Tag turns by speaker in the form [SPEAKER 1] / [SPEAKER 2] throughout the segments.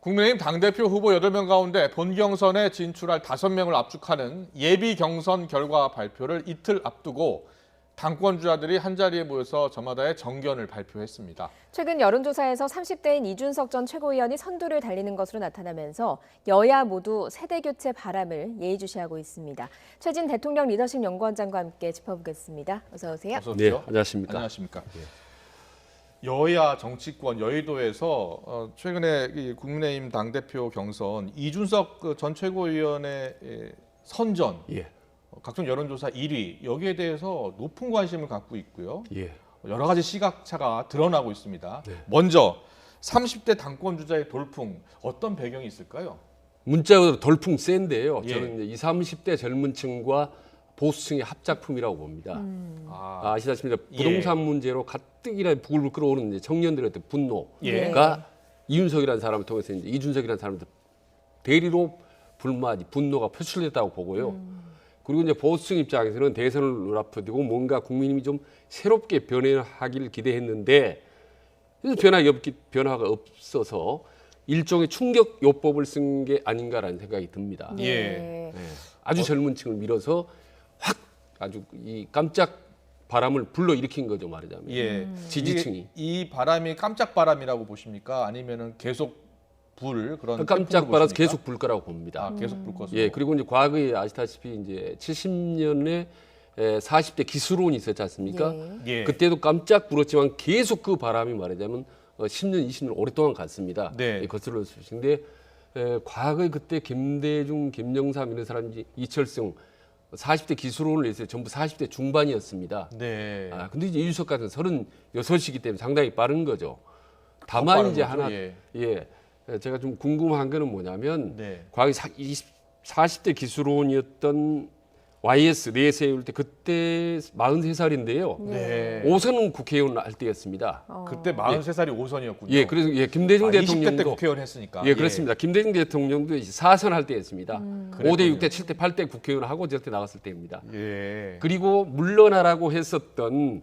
[SPEAKER 1] 국민의힘 당대표 후보 8명 가운데 본경선에 진출할 5명을 압축하는 예비 경선 결과 발표를 이틀 앞두고 당권주자들이 한자리에 모여서 저마다의 정견을 발표했습니다.
[SPEAKER 2] 최근 여론조사에서 30대인 이준석 전 최고위원이 선두를 달리는 것으로 나타나면서 여야 모두 세대교체 바람을 예의주시하고 있습니다. 최진 대통령 리더십 연구원장과 함께 짚어보겠습니다. 어서 오세요.
[SPEAKER 1] 어서 오세요.
[SPEAKER 3] 네, 안녕하십니까.
[SPEAKER 1] 안녕하십니까. 여야 정치권 여의도에서 최근에 이 국민의힘 당대표 경선 이준석 전 최고위원의 선전,
[SPEAKER 3] 예,
[SPEAKER 1] 각종 여론조사 1위 여기에 대해서 높은 관심을 갖고 있고요.
[SPEAKER 3] 예.
[SPEAKER 1] 여러 가지 시각차가 드러나고 있습니다.
[SPEAKER 3] 네.
[SPEAKER 1] 먼저 30대 당권 주자의 돌풍 어떤 배경이 있을까요?
[SPEAKER 3] 문자로 돌풍 센데요.
[SPEAKER 1] 예.
[SPEAKER 3] 저는 이제 20, 30대 젊은 층과 보수층의 합작품이라고 봅니다. 아시다시피 부동산 문제로 가뜩이나 부글부글 끓어오는 이제 청년들의 어떤 분노가
[SPEAKER 1] 예.
[SPEAKER 3] 이준석이라는 사람을 통해서 이제 이준석이라는 사람한테 대리로 불만이 분노가 표출됐다고 보고요. 그리고 이제 보수층 입장에서는 대선을 눈앞에 두고 뭔가 국민님이 좀 새롭게 변화하기를 기대했는데 그래서 변화가 없어서 일종의 충격 요법을 쓴 게 아닌가라는 생각이 듭니다.
[SPEAKER 1] 예.
[SPEAKER 3] 아주 젊은 층을 밀어서 확 아주 이 깜짝 바람을 불러일으킨 거죠, 말하자면.
[SPEAKER 1] 예.
[SPEAKER 3] 지지층이.
[SPEAKER 1] 이 바람이 깜짝 바람이라고 보십니까? 아니면은 계속 불 그런
[SPEAKER 3] 깜짝
[SPEAKER 1] 태풍으로
[SPEAKER 3] 바라서
[SPEAKER 1] 보십니까?
[SPEAKER 3] 계속 불 거라고 봅니다.
[SPEAKER 1] 아, 계속 불 것으로.
[SPEAKER 3] 예, 그리고 이제 과거에 아시다시피 이제 70년에 40대 기수론이 있었지 않습니까?
[SPEAKER 1] 예.
[SPEAKER 3] 그때도 깜짝 불었지만 계속 그 바람이 말하자면 10년, 20년 오랫동안 갔습니다.
[SPEAKER 1] 네.
[SPEAKER 3] 거슬러 주시는데 과거에 그때 김대중, 김영삼 이런 사람이 이철성 40대 기수론을 냈어요. 전부 40대 중반이었습니다.
[SPEAKER 1] 네.
[SPEAKER 3] 아, 근데 이제 이준석 같은 36이기 때문에 상당히 빠른 거죠. 다만
[SPEAKER 1] 빠른
[SPEAKER 3] 이제
[SPEAKER 1] 거죠,
[SPEAKER 3] 하나
[SPEAKER 1] 예.
[SPEAKER 3] 제가 좀 궁금한 거는 뭐냐면
[SPEAKER 1] 네.
[SPEAKER 3] 과거 40대 기수론이었던 YS 내세울 때 그때 43살인데요.
[SPEAKER 1] 네.
[SPEAKER 3] 5선 국회의원 할 때였습니다.
[SPEAKER 1] 그때 43살이 5선이었군요.
[SPEAKER 3] 예, 그래서 김대중
[SPEAKER 1] 20대 때
[SPEAKER 3] 대통령도
[SPEAKER 1] 국회의원 했으니까.
[SPEAKER 3] 예, 그렇습니다. 김대중 대통령도 4선 할 때였습니다. 5대 6대
[SPEAKER 1] 그랬군요.
[SPEAKER 3] 7대 8대 국회의원 하고 저때 나갔을 때입니다.
[SPEAKER 1] 예.
[SPEAKER 3] 그리고 물러나라고 했었던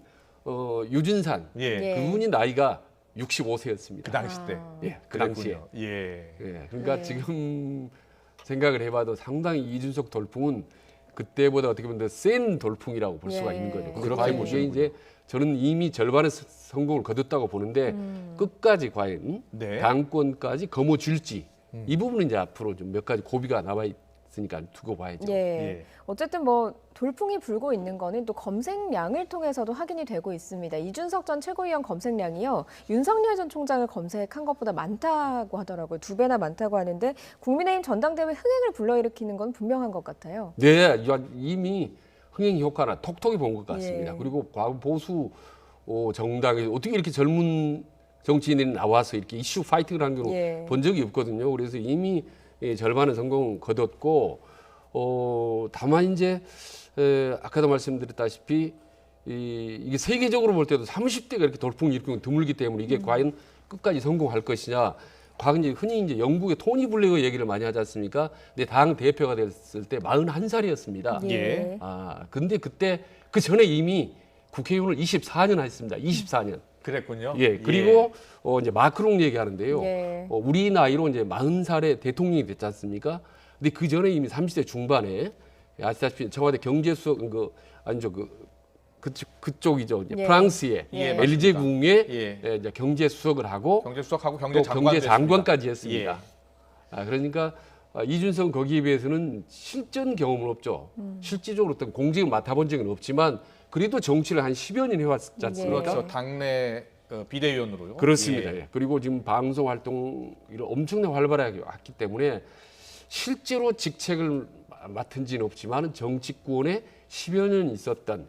[SPEAKER 3] 유진산
[SPEAKER 1] 예.
[SPEAKER 2] 예.
[SPEAKER 3] 그분이 나이가 65세였습니다.
[SPEAKER 1] 그 당시 때.
[SPEAKER 3] 예, 그 당시에.
[SPEAKER 1] 그랬군요. 예.
[SPEAKER 3] 예, 그러니까
[SPEAKER 2] 네.
[SPEAKER 3] 지금 생각을 해봐도 상당히 이준석 돌풍은 그때보다 어떻게 보면 더 센 돌풍이라고 볼 수가
[SPEAKER 2] 예.
[SPEAKER 3] 있는 거죠.
[SPEAKER 1] 그렇게
[SPEAKER 3] 과연 이게
[SPEAKER 1] 보시는군요.
[SPEAKER 3] 이제 저는 이미 절반의 성공을 거뒀다고 보는데 끝까지 과연
[SPEAKER 1] 네.
[SPEAKER 3] 당권까지 거머쥘지 이 부분은 이제 앞으로 좀 몇 가지 고비가 남아 있으니까 두고 봐야죠.
[SPEAKER 2] 예.
[SPEAKER 1] 예.
[SPEAKER 2] 어쨌든 뭐 돌풍이 불고 있는 거는 또 검색량을 통해서도 확인이 되고 있습니다. 이준석 전 최고위원 검색량이요. 윤석열 전 총장을 검색한 것보다 많다고 하더라고요. 2배나 많다고 하는데 국민의힘 전당대회 흥행을 불러일으키는 건 분명한 것 같아요.
[SPEAKER 3] 네, 이미 흥행 효과나 톡톡히 본 것 같습니다.
[SPEAKER 2] 예.
[SPEAKER 3] 그리고 과거 보수 정당에 어떻게 이렇게 젊은 정치인들이 나와서 이렇게 이슈 파이팅을 한 경우
[SPEAKER 2] 예.
[SPEAKER 3] 본 적이 없거든요. 그래서 이미 절반의 성공 거뒀고 다만 이제 아까도 말씀드렸다시피 이게 세계적으로 볼 때도 30대가 이렇게 돌풍이 일으키는 건 드물기 때문에 이게 과연 끝까지 성공할 것이냐. 과거 이제 흔히 이제 영국의 토니 블레어 얘기를 많이 하지 않습니까? 근데 당 대표가 됐을 때 41살이었습니다.
[SPEAKER 1] 예.
[SPEAKER 3] 근데 그때 그 전에 이미 국회의원을 24년 했습니다. 24년.
[SPEAKER 1] 그랬군요.
[SPEAKER 3] 예. 그리고 이제 마크롱 얘기하는데요.
[SPEAKER 2] 예.
[SPEAKER 3] 우리 나이로 이제 40살에 대통령이 됐지 않습니까? 근데 그 전에 이미 30대 중반에 아시다시피 청와대 경제수석 그쪽이죠. 이제
[SPEAKER 2] 예.
[SPEAKER 3] 프랑스의
[SPEAKER 2] 예.
[SPEAKER 3] 엘리제 궁의
[SPEAKER 1] 예.
[SPEAKER 3] 이제 경제수석을 하고
[SPEAKER 1] 경제수석하고
[SPEAKER 3] 또
[SPEAKER 1] 경제장관
[SPEAKER 3] 경제장관까지
[SPEAKER 1] 됐습니다.
[SPEAKER 3] 했습니다. 그러니까 이준석 거기에 비해서는 실전 경험은 없죠. 실질적으로 어떤 공직을 맡아본 적은 없지만 그래도 정치를 한 10여 년 해왔지
[SPEAKER 1] 예.
[SPEAKER 3] 않습니까?
[SPEAKER 1] 그렇죠. 당내 비대위원으로요.
[SPEAKER 3] 그렇습니다.
[SPEAKER 1] 예.
[SPEAKER 3] 예. 그리고 지금 방송 활동을 엄청나게 활발하게 왔기 때문에 실제로 직책을 맡은 지는 없지만 정치권에 10여 년 있었던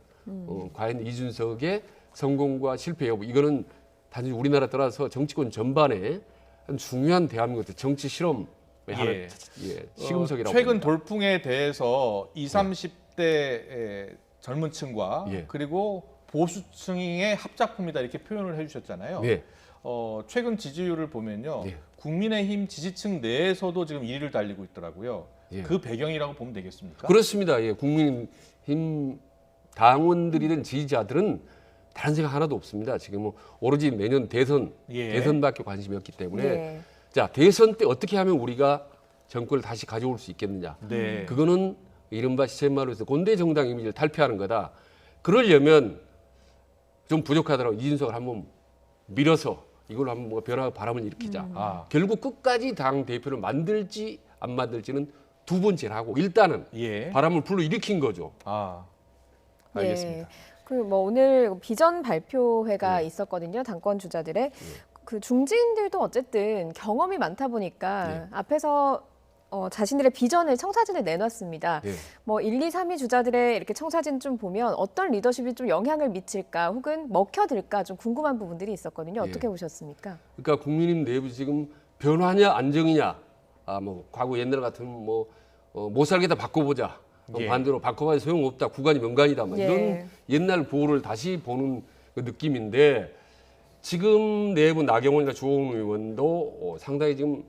[SPEAKER 3] 과연 이준석의 성공과 실패 여부 이거는 단지 우리나라 떠나서 정치권 전반에 한 중요한 대한민국 정치 실험의 하나의 시금석이라고
[SPEAKER 1] 최근
[SPEAKER 3] 봅니다.
[SPEAKER 1] 돌풍에 대해서 20, 30대 젊은 층과
[SPEAKER 3] 예.
[SPEAKER 1] 그리고 보수층의 합작품이다 이렇게 표현을 해주셨잖아요.
[SPEAKER 3] 네.
[SPEAKER 1] 최근 지지율을 보면요.
[SPEAKER 3] 예.
[SPEAKER 1] 국민의힘 지지층 내에서도 지금 1위를 달리고 있더라고요.
[SPEAKER 3] 예.
[SPEAKER 1] 그 배경이라고 보면 되겠습니까?
[SPEAKER 3] 그렇습니다. 예. 국민힘 당원들이든 지지자들은 다른 생각 하나도 없습니다. 지금 뭐 오로지 내년
[SPEAKER 1] 예.
[SPEAKER 3] 대선밖에 관심이 없기 때문에
[SPEAKER 2] 예.
[SPEAKER 3] 자, 대선 때 어떻게 하면 우리가 정권을 다시 가져올 수 있겠느냐.
[SPEAKER 1] 네.
[SPEAKER 3] 그거는 이른바 시쳇말로 해서 곤대 정당 이미지를 탈피하는 거다. 그러려면 좀 부족하더라고. 이준석을 한번 밀어서 이걸로 한번 뭔가 변화 바람을 일으키자.
[SPEAKER 1] 아,
[SPEAKER 3] 결국 끝까지 당 대표를 만들지 안 만들지는 두 번째를 하고 일단은
[SPEAKER 1] 예.
[SPEAKER 3] 바람을 불러 일으킨 거죠.
[SPEAKER 1] 아, 알겠습니다.
[SPEAKER 2] 예. 그리고 뭐 오늘 비전 발표회가
[SPEAKER 3] 네.
[SPEAKER 2] 있었거든요. 당권 주자들의 그 중진들도 어쨌든 경험이 많다 보니까
[SPEAKER 3] 네.
[SPEAKER 2] 앞에서 자신들의 비전을 청사진을 내놨습니다.
[SPEAKER 3] 네.
[SPEAKER 2] 뭐 1, 2, 3위 주자들의 이렇게 청사진 좀 보면 어떤 리더십이 좀 영향을 미칠까 혹은 먹혀들까 좀 궁금한 부분들이 있었거든요. 어떻게
[SPEAKER 3] 예.
[SPEAKER 2] 보셨습니까?
[SPEAKER 3] 그러니까 국민의힘 내부 지금 변화냐 안정이냐, 뭐 과거 옛날 같으면 못 살겠다 바꿔보자,
[SPEAKER 1] 예.
[SPEAKER 3] 반대로 바꿔봐야 소용없다, 구간이 명간이다, 뭐
[SPEAKER 2] 예.
[SPEAKER 3] 이런 옛날 구호를 다시 보는 그 느낌인데 지금 내부 나경원이나 주호영 의원도 상당히 지금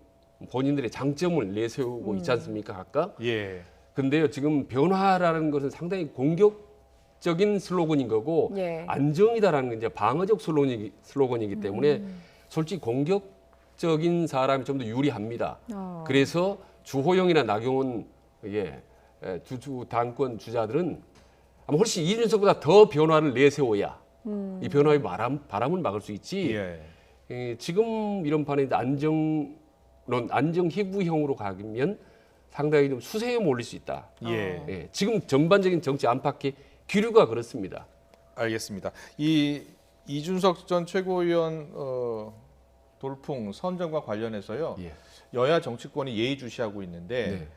[SPEAKER 3] 본인들의 장점을 내세우고 있지 않습니까, 각각?
[SPEAKER 1] 예.
[SPEAKER 3] 근데요, 지금 변화라는 것은 상당히 공격적인 슬로건인 거고
[SPEAKER 2] 예.
[SPEAKER 3] 안정이다라는 건 이제 방어적 슬로건이기 때문에 솔직히 공격적인 사람이 좀 더 유리합니다. 그래서 주호영이나 나경원 두 당권 주자들은 아마 훨씬 이준석보다 더 변화를 내세워야 이 변화의 바람을 막을 수 있지.
[SPEAKER 1] 예.
[SPEAKER 3] 지금 이런 판에 이제 안정 희구형으로 가면 상당히 좀 수세에 몰릴 수 있다.
[SPEAKER 1] 예.
[SPEAKER 3] 지금 전반적인 정치 안팎의 기류가 그렇습니다.
[SPEAKER 1] 알겠습니다. 이 이준석 전 최고위원 돌풍 선정과 관련해서요.
[SPEAKER 3] 예.
[SPEAKER 1] 여야 정치권이 예의주시하고 있는데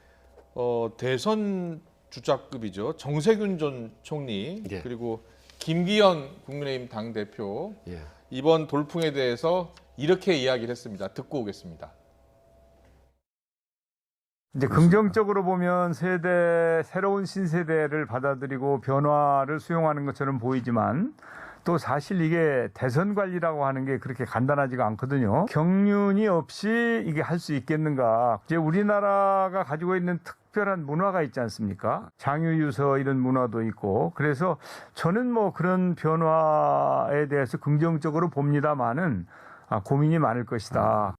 [SPEAKER 1] 대선 주자급이죠. 정세균 전 총리
[SPEAKER 3] 예.
[SPEAKER 1] 그리고 김기현 국민의힘 당대표
[SPEAKER 3] 예.
[SPEAKER 1] 이번 돌풍에 대해서 이렇게 이야기를 했습니다. 듣고 오겠습니다.
[SPEAKER 4] 이제 긍정적으로 보면 새로운 신세대를 받아들이고 변화를 수용하는 것처럼 보이지만 또 사실 이게 대선 관리라고 하는 게 그렇게 간단하지가 않거든요. 경륜이 없이 이게 할 수 있겠는가. 이제 우리나라가 가지고 있는 특별한 문화가 있지 않습니까? 장유유서 이런 문화도 있고. 그래서 저는 뭐 그런 변화에 대해서 긍정적으로 봅니다만은 고민이 많을 것이다.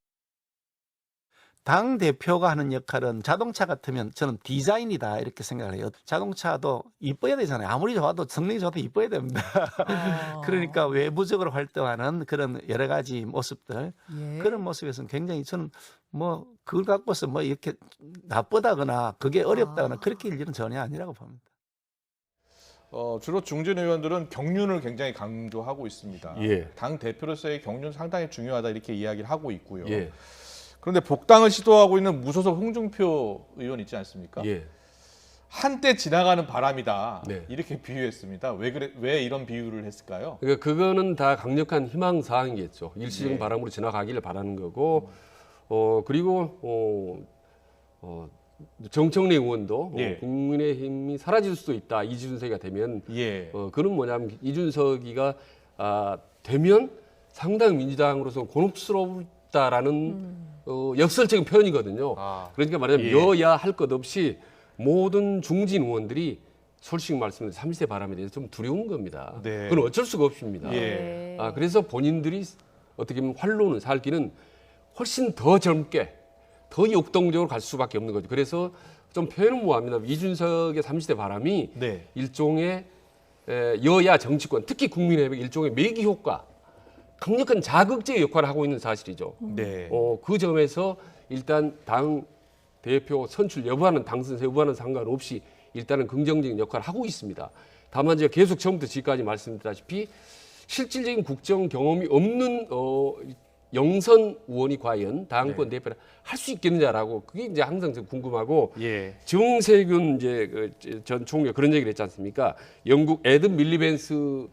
[SPEAKER 5] 당 대표가 하는 역할은 자동차 같으면 저는 디자인이다 이렇게 생각을 해요. 자동차도 이뻐야 되잖아요. 아무리 좋아도 성능이 좋아도 이뻐야 됩니다. 그러니까 외부적으로 활동하는 그런 여러 가지 모습들 그런 모습에서는 굉장히 저는 뭐 그걸 갖고서 뭐 이렇게 나쁘다거나 그게 어렵다거나 그렇게 일은 전혀 아니라고 봅니다.
[SPEAKER 1] 주로 중진 의원들은 경륜을 굉장히 강조하고 있습니다.
[SPEAKER 3] 예.
[SPEAKER 1] 당 대표로서의 경륜 상당히 중요하다 이렇게 이야기를 하고 있고요.
[SPEAKER 3] 예.
[SPEAKER 1] 그런데 복당을 시도하고 있는 무소속 홍준표 의원 있지 않습니까?
[SPEAKER 3] 예.
[SPEAKER 1] 한때 지나가는 바람이다.
[SPEAKER 3] 네.
[SPEAKER 1] 이렇게 비유했습니다. 왜 이런 비유를 했을까요?
[SPEAKER 3] 그러니까 그거는 다 강력한 희망 사항이겠죠. 일시적인
[SPEAKER 1] 네.
[SPEAKER 3] 바람으로 지나가기를 바라는 거고, 그리고 정청래 의원도
[SPEAKER 1] 예.
[SPEAKER 3] 국민의힘이 사라질 수도 있다. 이준석이가 되면,
[SPEAKER 1] 예.
[SPEAKER 3] 그는 뭐냐면 이준석이가 되면 상당히 민주당으로서 곤혹스럽다라는 역설적인 표현이거든요. 그러니까 말하자면
[SPEAKER 1] 예.
[SPEAKER 3] 여야 할 것 없이 모든 중진 의원들이 솔직히 말씀드리면 30대 바람에 대해서 좀 두려운 겁니다.
[SPEAKER 1] 네.
[SPEAKER 3] 그건 어쩔 수가 없습니다.
[SPEAKER 1] 예.
[SPEAKER 3] 그래서 본인들이 어떻게 보면 활로는 살기는 훨씬 더 젊게, 더 역동적으로 갈 수밖에 없는 거죠. 그래서 좀 표현은 뭐합니다. 이준석의 30대 바람이
[SPEAKER 1] 네.
[SPEAKER 3] 일종의 여야 정치권, 특히 국민의힘의 일종의 매기 효과, 강력한 자극제 역할을 하고 있는 사실이죠.
[SPEAKER 1] 네.
[SPEAKER 3] 그 점에서 일단 당 대표 선출 여부와는 당선 여부와는 상관없이 일단은 긍정적인 역할을 하고 있습니다. 다만 제가 계속 처음부터 지금까지 말씀드렸다시피 실질적인 국정 경험이 없는 영선 의원이 과연 당권 대표를 할 수 있겠느냐라고 그게 이제 항상 좀 궁금하고
[SPEAKER 1] 예.
[SPEAKER 3] 정세균 전 총리가 그런 얘기를 했지 않습니까? 영국 에든 밀리벤스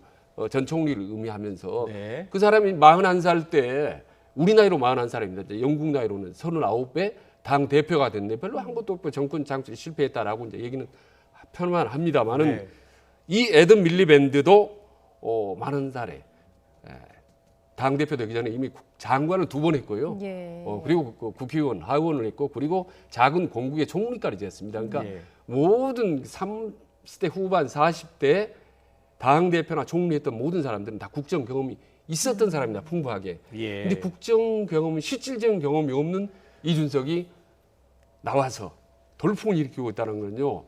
[SPEAKER 3] 전 총리를 의미하면서
[SPEAKER 1] 네.
[SPEAKER 3] 그 사람이 41살 때 우리 나이로 41살입니다. 영국 나이로는 39배 당 대표가 됐는데 별로 한 것도 없고 정권 장치에 실패했다라고 이제 얘기는 표현만 합니다만은
[SPEAKER 1] 네.
[SPEAKER 3] 이 에든 밀리밴드도 40살에 당 대표 되기 전에 이미 장관을 2번 했고요.
[SPEAKER 2] 예.
[SPEAKER 3] 그리고 국회의원, 하의원을 했고 그리고 작은 공국의 총리까지 했습니다. 그러니까
[SPEAKER 1] 예.
[SPEAKER 3] 모든 30대 후반, 40대 당 대표나 총리했던 모든 사람들은 다 국정 경험이 있었던 사람이다, 풍부하게.
[SPEAKER 1] 예.
[SPEAKER 3] 근데 국정 경험은 실질적인 경험이 없는 이준석이 나와서 돌풍을 일으키고 있다는 건요.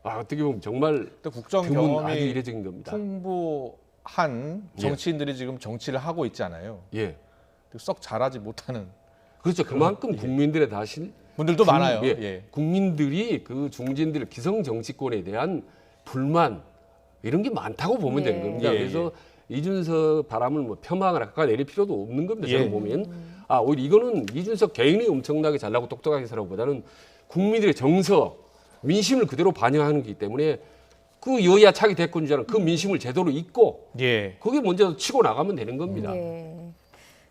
[SPEAKER 3] 어떻게 보면 정말
[SPEAKER 1] 또 국정
[SPEAKER 3] 드문 아주
[SPEAKER 1] 경험이
[SPEAKER 3] 이례적인 겁니다.
[SPEAKER 1] 풍부한 정치인들이 지금 정치를 하고 있잖아요.
[SPEAKER 3] 예,
[SPEAKER 1] 썩 잘하지 못하는
[SPEAKER 3] 그렇죠. 그만큼 국민들의 다시
[SPEAKER 1] 분들도 많아요.
[SPEAKER 3] 예,
[SPEAKER 1] 예.
[SPEAKER 3] 국민들이 그 중진들 기성 정치권에 대한 불만 이런 게 많다고 보면
[SPEAKER 2] 네.
[SPEAKER 3] 되는 겁니다.
[SPEAKER 1] 예,
[SPEAKER 3] 그래서 이준석 바람을 뭐 폄하하거나 깎아내릴 필요도 없는 겁니다.
[SPEAKER 1] 예.
[SPEAKER 3] 제가 보면 오히려 이거는 이준석 개인이 엄청나게 잘나고 똑똑하게 살아보다는 국민들의 정서, 민심을 그대로 반영하는 거기 때문에 그 여야 차기 대권주자는 그 민심을 제대로 잊고
[SPEAKER 1] 예.
[SPEAKER 3] 거기에 먼저 치고 나가면 되는 겁니다.
[SPEAKER 2] 예.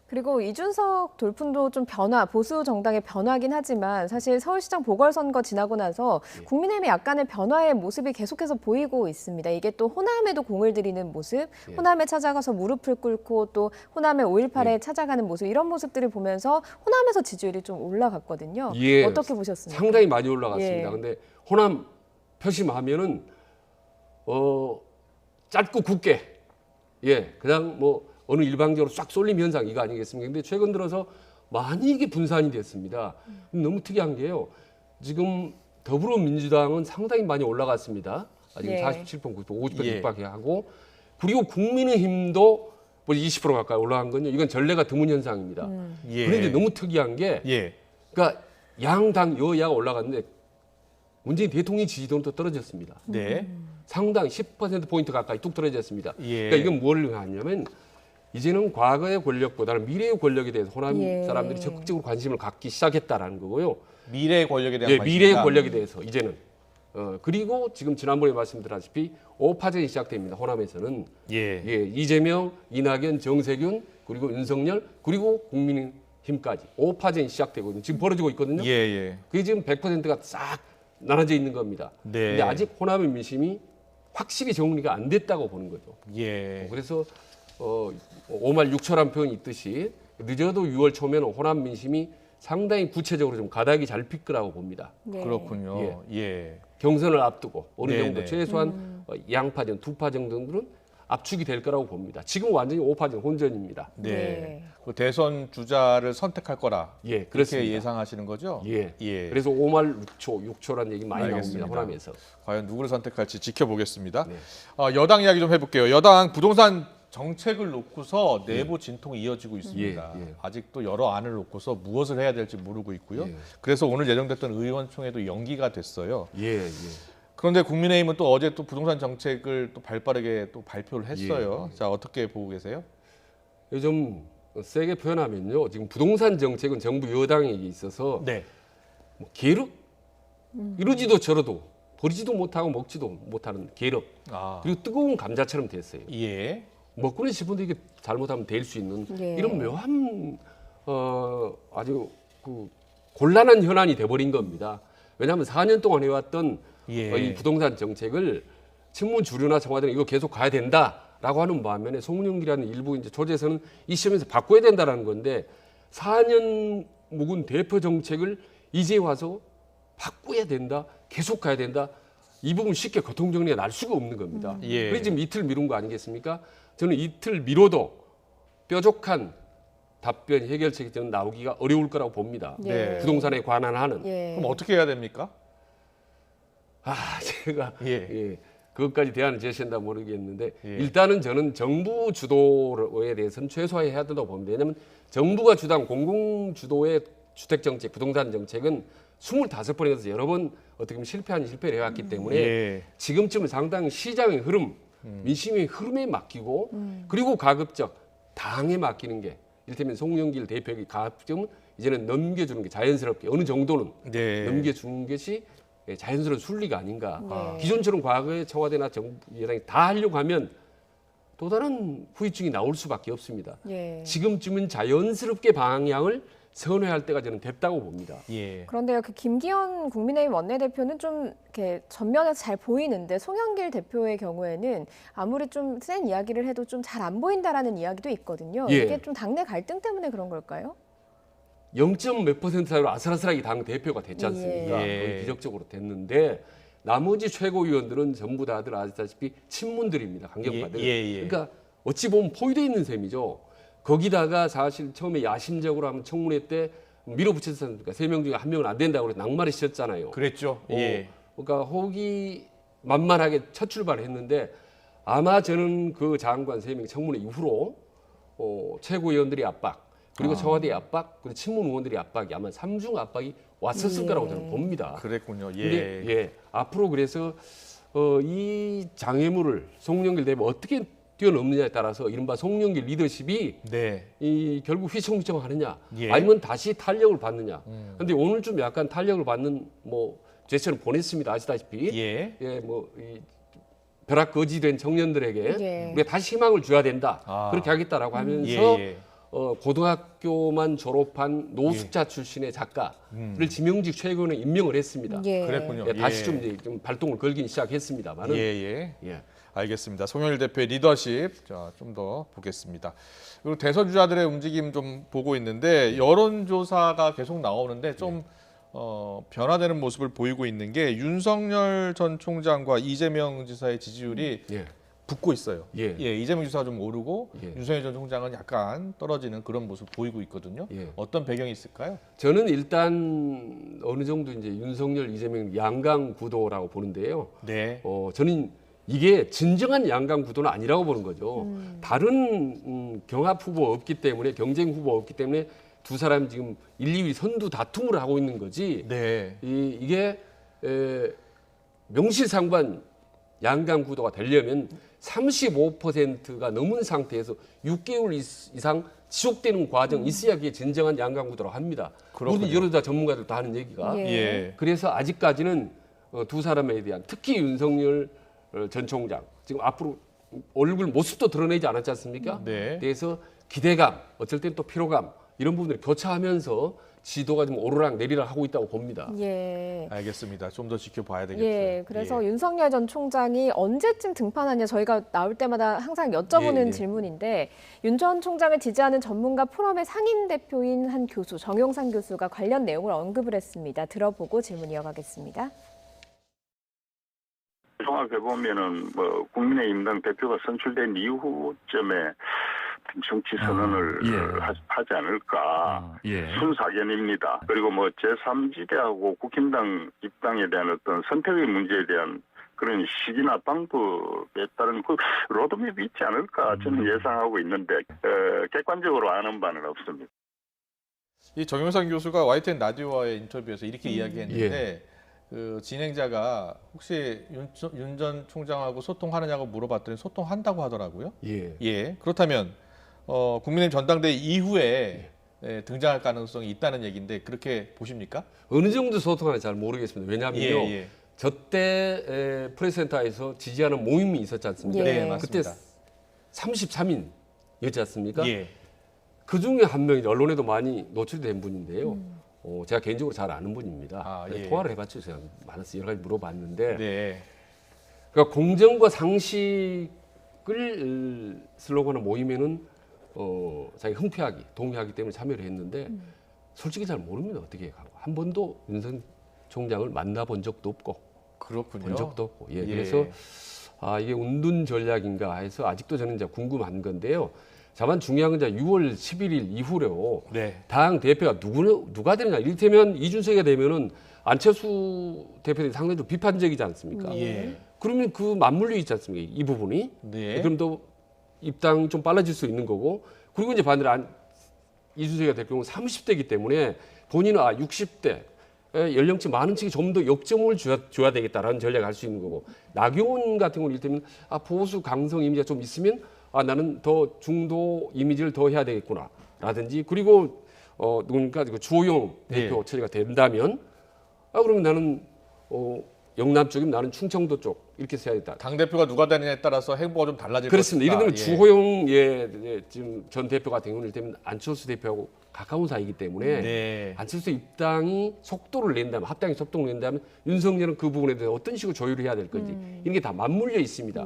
[SPEAKER 2] 그리고 이준석 돌풍도 좀 보수 정당의 변화긴 하지만 사실 서울시장 보궐선거 지나고 나서 국민의힘의 약간의 변화의 모습이 계속해서 보이고 있습니다. 이게 또 호남에도 공을 들이는 모습, 호남에 찾아가서 무릎을 꿇고 또 호남의 5.18에 찾아가는 모습, 이런 모습들을 보면서 호남에서 지지율이 좀 올라갔거든요.
[SPEAKER 3] 예,
[SPEAKER 2] 어떻게 보셨습니까?
[SPEAKER 3] 상당히 많이 올라갔습니다.
[SPEAKER 2] 예.
[SPEAKER 3] 근데 호남 표심하면은 짧고 굵게 그냥 뭐 어느 일방적으로 싹 쏠림 현상 이거 아니겠습니까? 근데 최근 들어서 많이 이게 분산이 됐습니다. 너무 특이한 게요. 지금 더불어민주당은 상당히 많이 올라갔습니다. 지금
[SPEAKER 2] 네.
[SPEAKER 3] 47%, 50%
[SPEAKER 1] 예.
[SPEAKER 3] 육박하고 그리고 국민의힘도 뭐 20% 가까이 올라간 건요. 이건 전례가 드문 현상입니다.
[SPEAKER 1] 예.
[SPEAKER 3] 그런데 너무 특이한 게
[SPEAKER 1] 예.
[SPEAKER 3] 그러니까 양당 여야가 올라갔는데 문재인 대통령 지지도는 또 떨어졌습니다.
[SPEAKER 1] 네.
[SPEAKER 3] 상당 10%포인트 가까이 뚝 떨어졌습니다.
[SPEAKER 1] 예.
[SPEAKER 3] 그러니까 이건 뭘 하냐면 이제는 과거의 권력보다는 미래의 권력에 대해서 호남
[SPEAKER 2] 예.
[SPEAKER 3] 사람들이 적극적으로 관심을 갖기 시작했다라는 거고요.
[SPEAKER 1] 미래의 권력에 대한
[SPEAKER 3] 예,
[SPEAKER 1] 관심이다.
[SPEAKER 3] 미래의 권력에 대해서 이제는 그리고 지금 지난번에 말씀드렸다시피 오파전이 시작됩니다. 호남에서는
[SPEAKER 1] 예.
[SPEAKER 3] 이재명, 이낙연, 정세균 그리고 윤석열 그리고 국민의힘까지 오파전이 시작되고 지금 벌어지고 있거든요.
[SPEAKER 1] 예. 예.
[SPEAKER 3] 그게 지금 100%가 싹 나눠져 있는 겁니다.
[SPEAKER 1] 네.
[SPEAKER 3] 근데 아직 호남의 민심이 확실히 정리가 안 됐다고 보는 거죠.
[SPEAKER 1] 예.
[SPEAKER 3] 그래서 5말 6초란 표현이 있듯이 늦어도 6월 초면 호남 민심이 상당히 구체적으로 좀 가닥이 잘 필 거라고 봅니다.
[SPEAKER 2] 네.
[SPEAKER 1] 그렇군요. 예.
[SPEAKER 3] 경선을 앞두고 어느
[SPEAKER 1] 네,
[SPEAKER 3] 정도
[SPEAKER 1] 네.
[SPEAKER 3] 최소한 양파전, 두파전 정도는 압축이 될 거라고 봅니다. 지금 완전히 5파전 혼전입니다.
[SPEAKER 1] 네.
[SPEAKER 2] 네.
[SPEAKER 1] 그 대선 주자를 선택할 거라.
[SPEAKER 3] 예,
[SPEAKER 1] 그렇게
[SPEAKER 3] 그렇습니다.
[SPEAKER 1] 예상하시는 거죠?
[SPEAKER 3] 예.
[SPEAKER 1] 예.
[SPEAKER 3] 그래서 5말 6초, 6초라는 얘기 많이
[SPEAKER 1] 알겠습니다.
[SPEAKER 3] 나옵니다. 호남에서.
[SPEAKER 1] 과연 누구를 선택할지 지켜보겠습니다.
[SPEAKER 3] 네.
[SPEAKER 1] 여당 이야기 좀 해볼게요. 여당 부동산 정책을 놓고서 내부 진통이 이어지고 있습니다.
[SPEAKER 3] 예, 예.
[SPEAKER 1] 아직도 여러 안을 놓고서 무엇을 해야 될지 모르고 있고요.
[SPEAKER 3] 예.
[SPEAKER 1] 그래서 오늘 예정됐던 의원총회도 연기가 됐어요.
[SPEAKER 3] 예.
[SPEAKER 1] 그런데 국민의힘은 또 어제 또 부동산 정책을 또 발빠르게 또 발표를 했어요.
[SPEAKER 3] 예.
[SPEAKER 1] 자, 어떻게 보고 계세요?
[SPEAKER 3] 요즘 세게 표현하면요. 지금 부동산 정책은 정부 여당에게 있어서
[SPEAKER 1] 네.
[SPEAKER 3] 뭐 계륵 이러지도 저러도 버리지도 못하고 먹지도 못하는 계륵
[SPEAKER 1] 아.
[SPEAKER 3] 그리고 뜨거운 감자처럼 됐어요.
[SPEAKER 1] 예.
[SPEAKER 3] 먹고는 싶은데 이게 잘못하면 될 수 있는
[SPEAKER 2] 예.
[SPEAKER 3] 이런 묘한 아주 그 곤란한 현안이 돼버린 겁니다. 왜냐하면 4년 동안 해왔던
[SPEAKER 1] 예.
[SPEAKER 3] 이 부동산 정책을 친문 주류나 청와대는 이거 계속 가야 된다라고 하는 반면에 송영길이라는 일부 이제 조재에서는 이 시점에서 바꿔야 된다라는 건데 4년 묵은 대표 정책을 이제 와서 바꿔야 된다, 계속 가야 된다. 이 부분 쉽게 교통정리가 날 수가 없는 겁니다.
[SPEAKER 1] 예.
[SPEAKER 3] 그래서 지금 이틀 미룬 거 아니겠습니까? 저는 이틀 미뤄도 뾰족한 답변, 해결책이 저는 나오기가 어려울 거라고 봅니다.
[SPEAKER 1] 네.
[SPEAKER 3] 부동산에 관한 하는.
[SPEAKER 2] 예.
[SPEAKER 1] 그럼 어떻게 해야 됩니까?
[SPEAKER 3] 제가
[SPEAKER 1] 예.
[SPEAKER 3] 그것까지 대안을 제시한다 모르겠는데
[SPEAKER 1] 예.
[SPEAKER 3] 일단은 저는 정부 주도에 대해서는 최소화해야 된다고 봅니다. 왜냐하면 정부가 주도한 공공 주도의 주택 정책, 부동산 정책은 25번에서 여러 번 어떻게 보면 실패를 해왔기 때문에
[SPEAKER 1] 예.
[SPEAKER 3] 지금쯤은 상당히 시장의 흐름, 민심의 흐름에 맡기고 그리고 가급적 당에 맡기는 게 이를테면 송영길 대표에게 가급적은 이제는 넘겨주는 게 자연스럽게 어느 정도는
[SPEAKER 1] 네.
[SPEAKER 3] 넘겨주는 것이 자연스러운 순리가 아닌가.
[SPEAKER 2] 네.
[SPEAKER 3] 기존처럼 과거에 청와대나 정부 여당이 다 하려고 하면 또 다른 후유증이 나올 수밖에 없습니다.
[SPEAKER 2] 예.
[SPEAKER 3] 지금쯤은 자연스럽게 방향을 선회할 때가 저는 됐다고 봅니다.
[SPEAKER 1] 예.
[SPEAKER 2] 그런데요, 그 김기현 국민의힘 원내대표는 좀 이렇게 전면에서 잘 보이는데 송영길 대표의 경우에는 아무리 좀 센 이야기를 해도 좀 잘 안 보인다라는 이야기도 있거든요.
[SPEAKER 3] 예.
[SPEAKER 2] 이게 좀 당내 갈등 때문에 그런 걸까요?
[SPEAKER 3] 0. 몇 % 사이로 아슬아슬하게 당 대표가 됐지 않습니까?
[SPEAKER 1] 예.
[SPEAKER 3] 거의 기적적으로 됐는데 나머지 최고위원들은 전부 다들 아시다시피 친문들입니다. 강경파들.
[SPEAKER 1] 예.
[SPEAKER 3] 그러니까 어찌 보면 포위되어 있는 셈이죠. 거기다가 사실 처음에 야심적으로 하면 청문회 때 밀어붙였지 않습니까? 3명 중에 1명은 안 된다고 그래서 낙마를 시켰잖아요.
[SPEAKER 1] 그랬죠. 예.
[SPEAKER 3] 그러니까 호기 만만하게 첫 출발을 했는데 아마 저는 그 장관 3명 청문회 이후로 최고위원들의 압박, 그리고 청와대의 압박, 그리고 친문 의원들의 압박이 아마 3중 압박이 왔었을
[SPEAKER 2] 예.
[SPEAKER 3] 거라고 저는 봅니다.
[SPEAKER 1] 그랬군요. 예.
[SPEAKER 3] 근데 앞으로 그래서 이 장애물을 송영길 대표 어떻게 뛰어넘느냐에 따라서 이른바 송영길 리더십이
[SPEAKER 1] 네.
[SPEAKER 3] 결국 휘청휘청하느냐,
[SPEAKER 1] 예.
[SPEAKER 3] 아니면 다시 탄력을 받느냐. 근데 오늘 좀 약간 탄력을 받는 제스처를 보냈습니다. 아시다시피.
[SPEAKER 1] 예.
[SPEAKER 3] 이 벼락 거지된 청년들에게
[SPEAKER 2] 예.
[SPEAKER 3] 우리가 다시 희망을 줘야 된다.
[SPEAKER 1] 아.
[SPEAKER 3] 그렇게 하겠다라고 하면서
[SPEAKER 1] 예.
[SPEAKER 3] 고등학교만 졸업한 노숙자 출신의 작가를 지명직 최고위원에 임명을 했습니다.
[SPEAKER 2] 예.
[SPEAKER 1] 그랬군요.
[SPEAKER 3] 다시 좀 발동을 걸긴 시작했습니다만은.
[SPEAKER 1] 예. 알겠습니다. 송영길 대표의 리더십 좀 더 보겠습니다. 그리고 대선 주자들의 움직임 좀 보고 있는데 여론조사가 계속 나오는데 좀 변화되는 모습을 보이고 있는 게 윤석열 전 총장과 이재명 지사의 지지율이
[SPEAKER 3] 예.
[SPEAKER 1] 붙고 있어요.
[SPEAKER 3] 예.
[SPEAKER 1] 이재명 지사가 좀 오르고
[SPEAKER 3] 예.
[SPEAKER 1] 윤석열 전 총장은 약간 떨어지는 그런 모습 보이고 있거든요.
[SPEAKER 3] 예.
[SPEAKER 1] 어떤 배경이 있을까요?
[SPEAKER 3] 저는 일단 어느 정도 이제 윤석열, 이재명 양강 구도라고 보는데요.
[SPEAKER 1] 네.
[SPEAKER 3] 저는 이게 진정한 양강 구도는 아니라고 보는 거죠. 다른 경합 후보 없기 때문에, 경쟁 후보 없기 때문에 두 사람 지금 1, 2위 선두 다툼을 하고 있는 거지.
[SPEAKER 1] 네.
[SPEAKER 3] 이게 명실상부한 양강 구도가 되려면 35%가 넘은 상태에서 6개월 이상 지속되는 과정이 있어야 그게 진정한 양강 구도라고 합니다.
[SPEAKER 1] 그렇군요.
[SPEAKER 3] 모든 여러 전문가들도 하는 얘기가.
[SPEAKER 2] 예.
[SPEAKER 1] 예.
[SPEAKER 3] 그래서 아직까지는 두 사람에 대한, 특히 윤석열 전 총장 지금 앞으로 얼굴 모습도 드러내지 않았지 않습니까?
[SPEAKER 1] 네.
[SPEAKER 3] 그래서 기대감, 어쩔 땐 또 피로감 이런 부분들이 교차하면서 지도가 좀 오르락 내리락 하고 있다고 봅니다.
[SPEAKER 2] 예.
[SPEAKER 1] 알겠습니다. 좀 더 지켜봐야 되겠어요.
[SPEAKER 2] 예, 그래서 윤석열 전 총장이 언제쯤 등판하냐 저희가 나올 때마다 항상 여쭤보는
[SPEAKER 3] 예.
[SPEAKER 2] 질문인데 윤 전 총장을 지지하는 전문가 포럼의 상임 대표인 한 교수, 정용상 교수가 관련 내용을 언급을 했습니다. 들어보고 질문 이어가겠습니다.
[SPEAKER 6] 종합해 보면은 국민의힘 당 대표가 선출된 이후쯤에 정치 선언을 하지 않을까 순사견입니다. 그리고 제3지대하고 국힘당 입당에 대한 어떤 선택의 문제에 대한 그런 시기나 방법에 따른 그 로드맵이 있지 않을까 저는 예상하고 있는데 객관적으로 아는 바는 없습니다.
[SPEAKER 1] 이 정용상 교수가 YTN 라디오와의 인터뷰에서 이렇게 이야기했는데 그 진행자가 혹시 윤 전 총장하고 소통하느냐고 물어봤더니 소통한다고 하더라고요.
[SPEAKER 3] 예.
[SPEAKER 1] 그렇다면 국민의힘 전당대회 이후에 등장할 가능성이 있다는 얘기인데 그렇게 보십니까?
[SPEAKER 3] 어느 정도 소통하는지 잘 모르겠습니다. 왜냐하면요.
[SPEAKER 1] 예.
[SPEAKER 3] 저때 프레스센터에서 지지하는 모임이 있었지 않습니까?
[SPEAKER 2] 네,
[SPEAKER 3] 그때
[SPEAKER 1] 맞습니다.
[SPEAKER 3] 33인이었지 않습니까?
[SPEAKER 1] 예.
[SPEAKER 3] 그 중에 한 명이 언론에도 많이 노출된 분인데요. 제가 개인적으로 잘 아는 분입니다.
[SPEAKER 1] 예.
[SPEAKER 3] 통화를 해봤죠. 제가 많아서 여러 가지 물어봤는데
[SPEAKER 1] 네.
[SPEAKER 3] 그러니까 공정과 상식을 슬로건한 모임에는 자기 흔쾌하게 동의하기 때문에 참여를 했는데 솔직히 잘 모릅니다. 어떻게 가고 한 번도 윤석열 총장을 만나본 적도 없고
[SPEAKER 1] 그렇군요.
[SPEAKER 3] 본 적도 없고 그래서 이게 운둔 전략인가 해서 아직도 저는 이제 궁금한 건데요. 다만 중요한 건 이제 6월 11일 이후로 당 대표가 누가 되느냐. 이를테면 이준석이가 되면은 안철수 대표들이 상당히 좀 비판적이지 않습니까? 그러면 그 맞물려 있지 않습니까? 이 부분이. 그럼 또 입당이 좀 빨라질 수 있는 거고. 그리고 이제 반대로 이준석이가 될 경우 30대이기 때문에 본인은 60대 연령층 많은 층이 좀 더 역점을 줘야 되겠다라는 전략을 할 수 있는 거고. 나경원 같은 경우는 이를테면 보수 강성 이미지가 좀 있으면 나는 더 중도 이미지를 더 해야 되겠구나 라든지 그리고 누굽니까 주호영 대표 처리가 된다면 그러면 나는 영남 쪽이면 나는 충청도 쪽 이렇게 해야겠다.
[SPEAKER 1] 당 대표가 누가 되느냐에 따라서 행보가 좀 달라질
[SPEAKER 3] 그렇습니다.
[SPEAKER 1] 것이다.
[SPEAKER 3] 예를 들면 주호영 지금 전 대표 같은 경우는 이를테면 안철수 대표하고 가까운 사이이기 때문에 안철수 입당이 속도를 낸다면 합당이 속도를 낸다면 윤석열은 그 부분에 대해서 어떤 식으로 조율을 해야 될 건지 이런 게 다 맞물려 있습니다.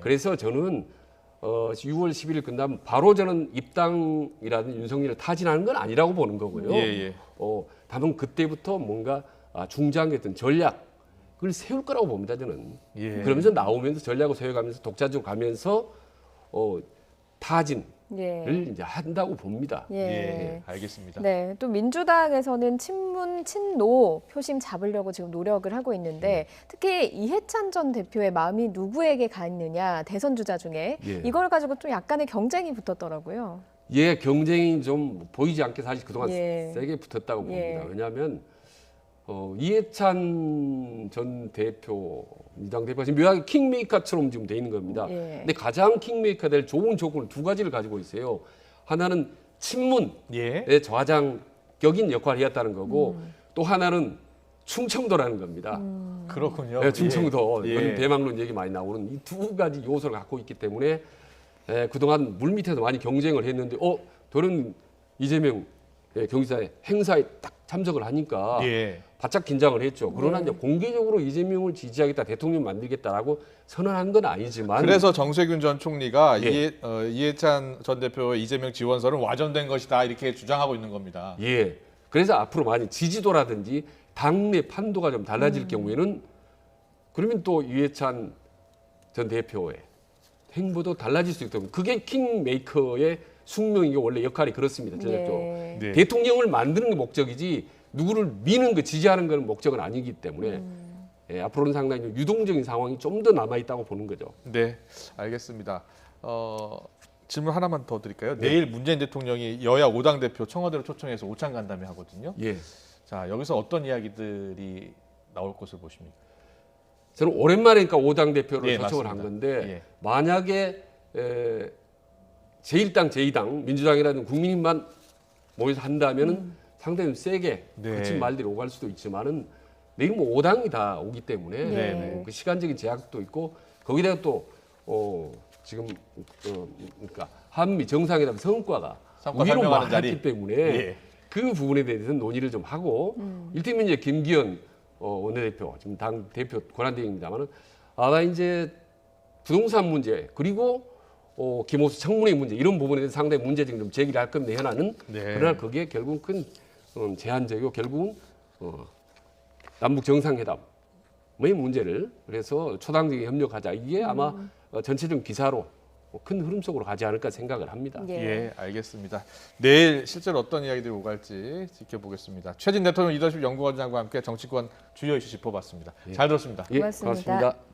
[SPEAKER 3] 그래서 저는 6월 11일 끝나면 바로 저는 입당이라든지 윤석열을 타진하는 건 아니라고 보는 거고요. 다만 그때부터 뭔가 중장기 어떤 전략을 세울 거라고 봅니다. 저는. 그러면서 나오면서 전략을 세워가면서 독자적으로 가면서 타진을
[SPEAKER 2] 예.
[SPEAKER 3] 이제 한다고 봅니다.
[SPEAKER 2] 예.
[SPEAKER 1] 알겠습니다.
[SPEAKER 2] 네, 또 민주당에서는 친문 친노 표심 잡으려고 지금 노력을 하고 있는데 특히 이해찬 전 대표의 마음이 누구에게 가 있느냐 대선 주자 중에
[SPEAKER 3] 예.
[SPEAKER 2] 이걸 가지고 좀 약간의 경쟁이 붙었더라고요.
[SPEAKER 3] 예, 경쟁이 좀 보이지 않게 사실 그동안
[SPEAKER 2] 예.
[SPEAKER 3] 세게 붙었다고 봅니다.
[SPEAKER 2] 예.
[SPEAKER 3] 왜냐하면 이해찬 전 대표, 민주당 대표가 지금 묘하게 킹메이커처럼 지금 돼 있는 겁니다.
[SPEAKER 2] 예.
[SPEAKER 3] 근데 가장 킹메이커 될 좋은 조건을 두 가지를 가지고 있어요. 하나는 친문의
[SPEAKER 1] 예.
[SPEAKER 3] 저하장격인 역할을 해왔다는 거고 또 하나는 충청도라는 겁니다.
[SPEAKER 1] 그렇군요.
[SPEAKER 3] 네, 충청도
[SPEAKER 1] 예.
[SPEAKER 3] 요즘 대망론 얘기 많이 나오는 이 두 가지 요소를 갖고 있기 때문에 그동안 물밑에서 많이 경쟁을 했는데 저는 이재명 경기사의 행사에 딱 참석을 하니까
[SPEAKER 1] 예.
[SPEAKER 3] 바짝 긴장을 했죠. 그러나 이제 공개적으로 이재명을 지지하겠다, 대통령 만들겠다라고 선언한 건 아니지만
[SPEAKER 1] 그래서 정세균 전 총리가
[SPEAKER 3] 예.
[SPEAKER 1] 이해찬 전 대표의 이재명 지원설은 와전된 것이다 이렇게 주장하고 있는 겁니다.
[SPEAKER 3] 예. 그래서 앞으로 많이 지지도라든지 당내 판도가 좀 달라질 경우에는 그러면 또 이해찬 전 대표의 행보도 달라질 수 있기 때문에 그게 킹메이커의 숙명이고 원래 역할이 그렇습니다. 전략적으로.
[SPEAKER 2] 예.
[SPEAKER 1] 네.
[SPEAKER 3] 대통령을 만드는 게 목적이지 누구를 미는 거 지지하는 건 목적은 아니기 때문에 앞으로는 상당히 유동적인 상황이 좀 더 남아 있다고 보는 거죠.
[SPEAKER 1] 네, 알겠습니다. 질문 하나만 더 드릴까요?
[SPEAKER 3] 네.
[SPEAKER 1] 내일 문재인 대통령이 여야 5당 대표 청와대로 초청해서 오찬 간담회 하거든요.
[SPEAKER 3] 예.
[SPEAKER 1] 자, 여기서 어떤 이야기들이 나올 것을 보십니까?
[SPEAKER 3] 저는 오랜만이니까 5당 대표를
[SPEAKER 1] 예,
[SPEAKER 3] 초청을
[SPEAKER 1] 맞습니다.
[SPEAKER 3] 한 건데
[SPEAKER 1] 예.
[SPEAKER 3] 만약에 제1당, 제2당, 민주당이라든 국민힘만 모여서 한다면은 상당히 세게
[SPEAKER 1] 네.
[SPEAKER 3] 거친 말들이 오갈 수도 있지만은 내일 뭐 5당이 다 오기 때문에
[SPEAKER 2] 네.
[SPEAKER 3] 그 시간적인 제약도 있고 거기다가 또 지금 그러니까 한미 정상회담 성과
[SPEAKER 1] 성과
[SPEAKER 3] 위로
[SPEAKER 1] 설명하는
[SPEAKER 3] 많았기
[SPEAKER 1] 자리.
[SPEAKER 3] 때문에
[SPEAKER 1] 예.
[SPEAKER 3] 그 부분에 대해서는 논의를 좀 하고 일테면 이제 김기현 원내대표 지금 당 대표 권한대행입니다만은 나 이제 부동산 문제 그리고 김호수 청문회 문제 이런 부분에 대해서 상당히 문제점 좀 제기를 할 겁니다. 현안은
[SPEAKER 1] 네.
[SPEAKER 3] 그러나 그게 결국은 큰 제한적이고 결국은 남북 정상회담의 문제를 그래서 초당적인 협력하자 이게 아마 전체적인 기사로 큰 흐름 속으로 가지 않을까 생각을 합니다.
[SPEAKER 2] 예.
[SPEAKER 1] 예, 알겠습니다. 내일 실제로 어떤 이야기들이 오갈지 지켜보겠습니다. 최진 대통령 리더십 연구원장과 함께 정치권 주요 이슈 짚어봤습니다. 잘 들었습니다.
[SPEAKER 3] 예,
[SPEAKER 2] 고맙습니다.
[SPEAKER 3] 고맙습니다.